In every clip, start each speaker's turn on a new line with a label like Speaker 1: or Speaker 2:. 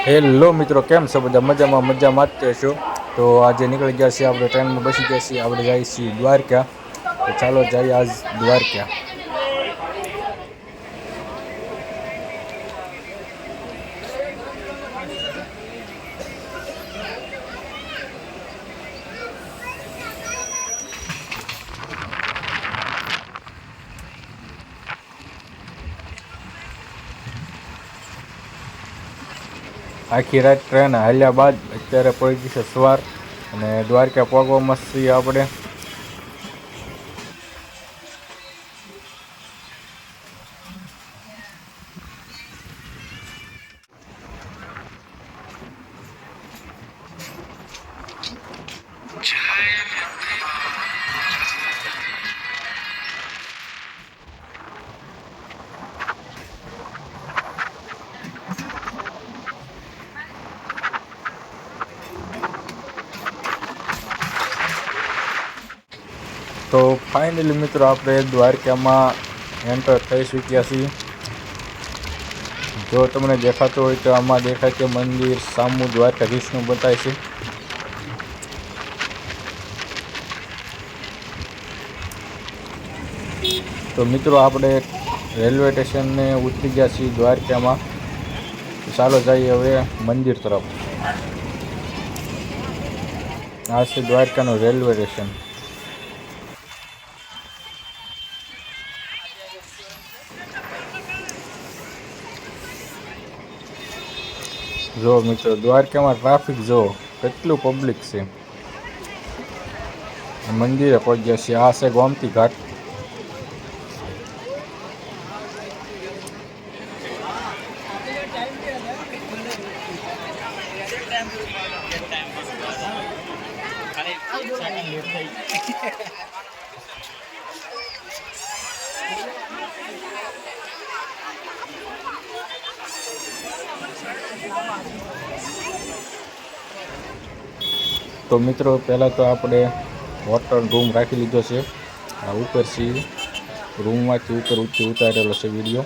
Speaker 1: Hello મિત્રો, કેમ છો બધા? મજામાં જ છો. તો આજે નીકળી ગયા છીએ આપણે, ટ્રેનમાં બેસી ગયા છીએ, આપણે જઈએ છીએ દ્વારકા. તો ચાલો જઈએ આજ દ્વારકા. આખી રાત ટ્રેન હાલ્યા બાદ અત્યારે પડી ગઈ છે સવાર, અને દ્વારકા પહોંચવામાં છીએ આપણે. તો ફાઇનલી મિત્રો આપણે દ્વારકામાં એન્ટર થઈ ચૂક્યા છીએ. જો તમને દેખાતું હોય તો આમાં દેખાય છે મંદિર સામું દ્વારકાધીશનું બતાવે છે. તો મિત્રો આપણે રેલવે સ્ટેશનને ઉતરી ગયા છીએ દ્વારકામાં. ચાલો જઈએ હવે મંદિર તરફ. આ છે દ્વારકાનું રેલવે સ્ટેશન. જો મિત્રો, દ્વારકામાં ટ્રાફિક જો કેટલું પબ્લિક છે. મંદિરે પહોંચ્યા છીએ. આ છે ગોમતી ઘાટ. તો મિત્રો, પહેલાં તો આપણે હોટલ રૂમ રાખી લીધો છે. આ ઉપરથી રૂમમાંથી ઉપરથી ઉતારેલો છે વિડીયો.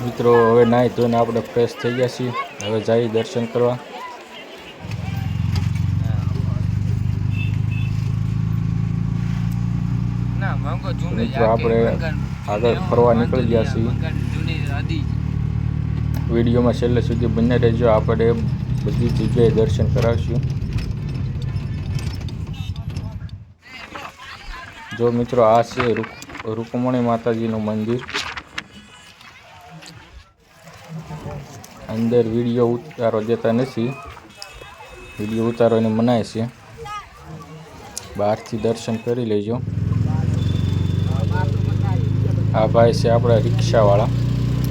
Speaker 1: મિત્રો હવે નાહી ધોઈને આપણે ફ્રેશ થઈ ગયા છીએ. હવે જઈએ દર્શન કરવા. મિત્રો આપણે આગળ ફરવા નીકળી ગયા છીએ. વિડીયોમાં છેલ્લે સુધી બને રહેજો. આપણે બધી જગ્યાએ દર્શન કરાવીશું. જો મિત્રો, આ છે રૂકમણી માતાજીનું મંદિર. અંદર વિડીયો ઉતારવા દેતા નથી. વિડીયો ઉતારવાની મનાય છે. બહારથી દર્શન કરી લેજો. આ ભાઈ છે આપણા રિક્ષાવાળા.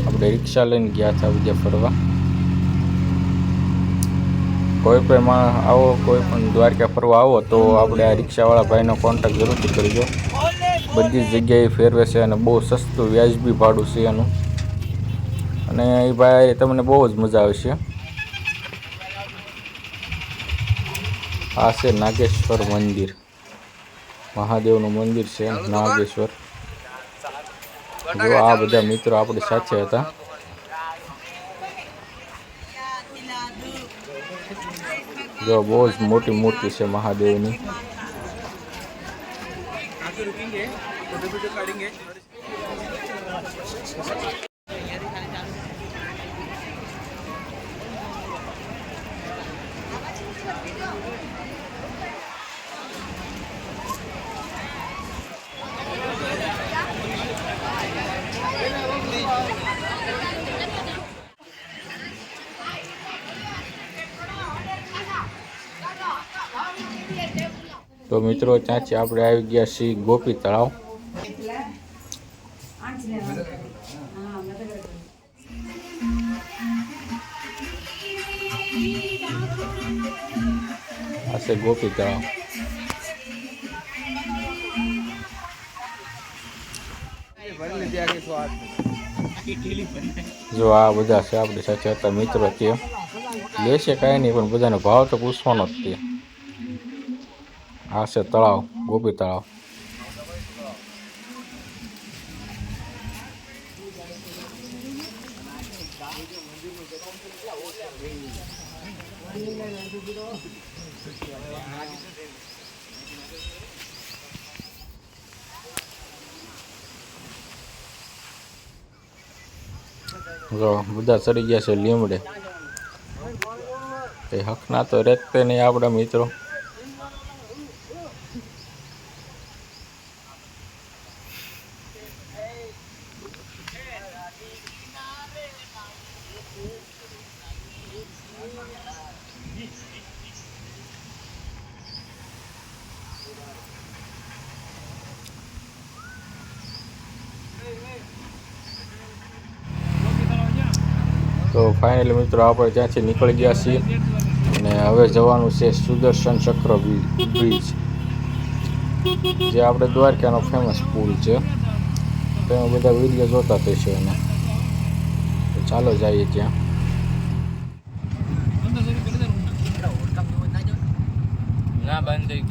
Speaker 1: આપણે રિક્ષા લઈને ગયા હતા બીજા ફરવા. કોઈ પણ આવો, કોઈ પણ દ્વારકા ફરવા આવો તો આપણે આ રિક્ષાવાળા ભાઈનો કોન્ટેક્ટ જરૂરથી કરજો. બધી જ જગ્યાએ ફેરવે છે અને બહુ સસ્તું વ્યાજબી ભાડું છે એનું. અને એ ભાઈ તમને બહુ જ મજા આવશે. આ છે નાગેશ્વર મંદિર. મહાદેવનું મંદિર છે નાગેશ્વર. જો આ બધા મિત્રો આપણી સાથે હતા. જો બહુ જ મોટી મૂર્તિ છે મહાદેવની. તો મિત્રો, ત્યાંથી આપણે આવી ગયા છીએ ગોપી તળાવ. આ છે ગોપી તળાવ. જો આ બધા છે આપણી સાથે હતા મિત્રો. તે લેશે કાંઈ નહીં, પણ બધાનો ભાવ તો પૂછવાનો જ તે. આ છે તળાવ, ગોપી તળાવ. જો બધા ચડી ગયા છે લીમડે. કઈ હકના તો રહેતે નહીં આપણા મિત્રો. તો ફાઇનલી મિત્રો આપણે ત્યાંથી નીકળી ગયા છીએ અને હવે જવાનું છે સુદર્શન ચક્ર બ્રિજ, જે આપણે દ્વારકાનો ફેમસ પુલ છે. તેમાં બધા વિડીયો જોતા થશે અને તો ચાલો જઈએ ત્યાં. ના બંધ થઈ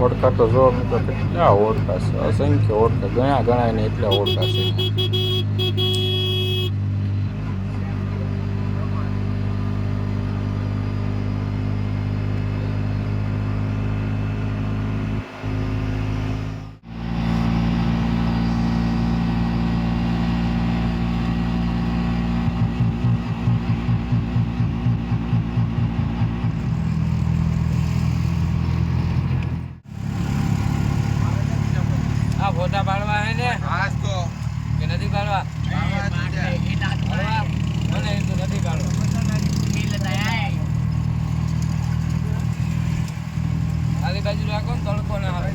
Speaker 1: ઓળખા તો જો મિત્રો કેટલા ઓળખા છે, અસંખ્ય ઓળખા, ગણાય ને એટલા ઓળખા છે. ફોટા પાડવા હે ને આજ તો કે નથી પાડવા મને તો નથી પાડવા. આલી બાજુ રાખો ને તડકો ના આવે.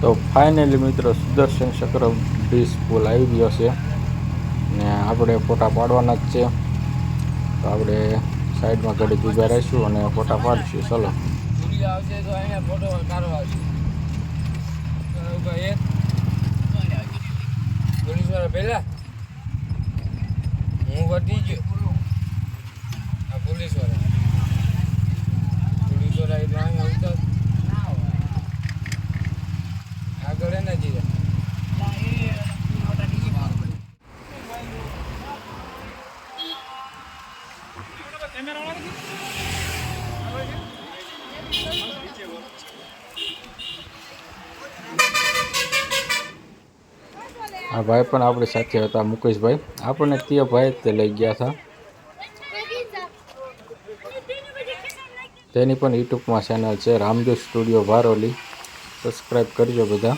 Speaker 1: તો ફાઇનલી મિત્રો સુદર્શન ચક્ર બ્રિજ પુલ આવી ગયો છે ને આપણે ફોટા પાડવાના જ છે. તો આપણે સાઈડમાં ઘડી ઊભા રહીશું અને ફોટા પાડીશું. ચલો આવશે તો અહીંયા ફોટો કાઢો આવશે. પોલીસ વાળા પહેલા હું વધી ગયો. આ પોલીસ વાળા એટલે અહીંયા ઉતર આગળ એના જઈએ. આ ભાઈ પણ આપણી સાથે હતા, મુકેશભાઈ. આપણને તે ભાઈ તે લઈ ગયા હતા. તેની પણ યુટ્યુબમાં ચેનલ છે, રામદેવ સ્ટુડિયો ભારોલી. સબસ્ક્રાઈબ કરજો બધા.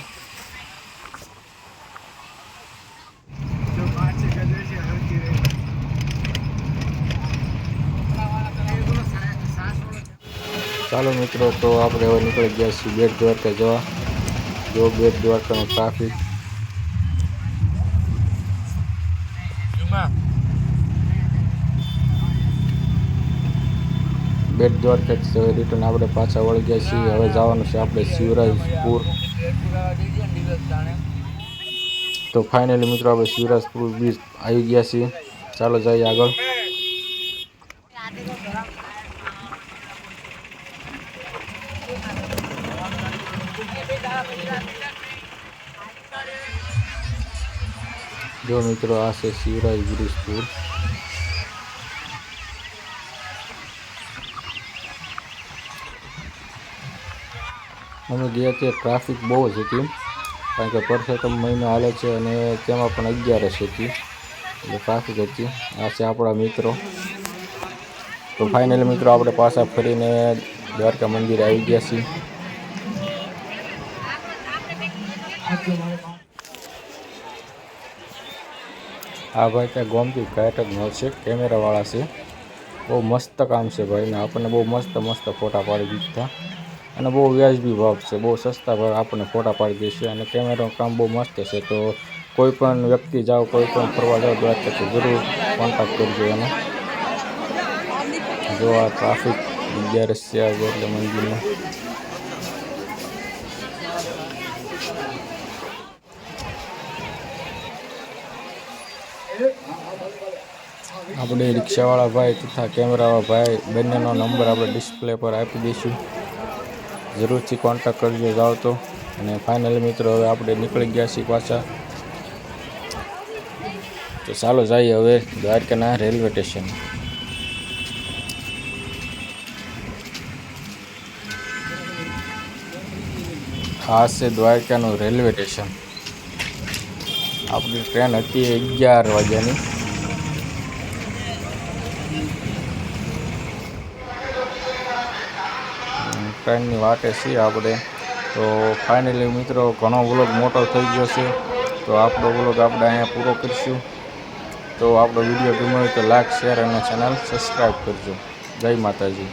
Speaker 1: ચાલો મિત્રો, તો આપણે હવે નીકળી ગયા છીએ બેટ દ્વારકા જવા. જો બેટ દ્વારકાનું ટ્રાફિક. બેટ દ્વારકા રિટર્ન આપણે પાછા વળી ગયા છીએ. હવે જવાનું છે આપણે શિવરાજપુર. તો ફાઇનલી મિત્રો આપણે શિવરાજપુર બીચ આવી ગયા છીએ. ચાલો જઈએ આગળ. જો મિત્રો આ છે શિવરાજપુર. અમે ગયા ત્યાં ટ્રાફિક બહુ જ હતી, કારણ કે પરસોત્તમ મહિનો હાલે છે અને તેમાં પણ 11 હતી એટલે ટ્રાફિક હતી. આ છે આપણા મિત્રો. તો ફાઇનલી મિત્રો આપણે પાછા ફરીને દ્વારકા મંદિરે આવી ગયા છીએ. આ ભાઈ ત્યાં ગોમતી ઘાટ જ મળશે, કેમેરાવાળા છે. બહુ મસ્ત કામ છે ભાઈને. આપણને બહુ મસ્ત ફોટા પાડી દીધા અને બહુ વ્યાજબી ભાવ છે. બહુ સસ્તા ભાવ આપણને ફોટા પાડી દેશે અને કેમેરાનું કામ બહુ મસ્ત છે. તો કોઈ પણ વ્યક્તિ જાઓ, કોઈ પણ ફરવા જાઓ દ્વારકા તો જરૂર કોન્ટેક્ટ કરજો એને. જો આ ટ્રાફિક 11 છે આજે એટલે મંદિરમાં આપણે રિક્ષાવાળા ભાઈ તથા કેમેરાવાળા ભાઈ બંનેનો નંબર આપણે ડિસ્પ્લે પર આપી દઈશું, જરૂરથી કોન્ટેક્ટ કરજો જાઓ તો. અને ફાઇનલી મિત્રો હવે આપણે નીકળી ગયા છીએ પાછા, તો ચાલો જઈએ હવે દ્વારકાના રેલવે સ્ટેશન. આ છે દ્વારકાનું રેલવે સ્ટેશન. આપણી ટ્રેન હતી 11 વાગ્યાની. ટ્રેનની વાટે છીએ આપણે. તો ફાઇનલી મિત્રો ઘણો વ્લોગ મોટો થઈ ગયો છે, તો આપણો વ્લોગ આપણે અહીંયા પૂરો કરીશું. તો આપણો વિડીયો ગમ્યો હોય તો લાઈક, શેર અને ચેનલ સબસ્ક્રાઈબ કરજો. જય માતાજી.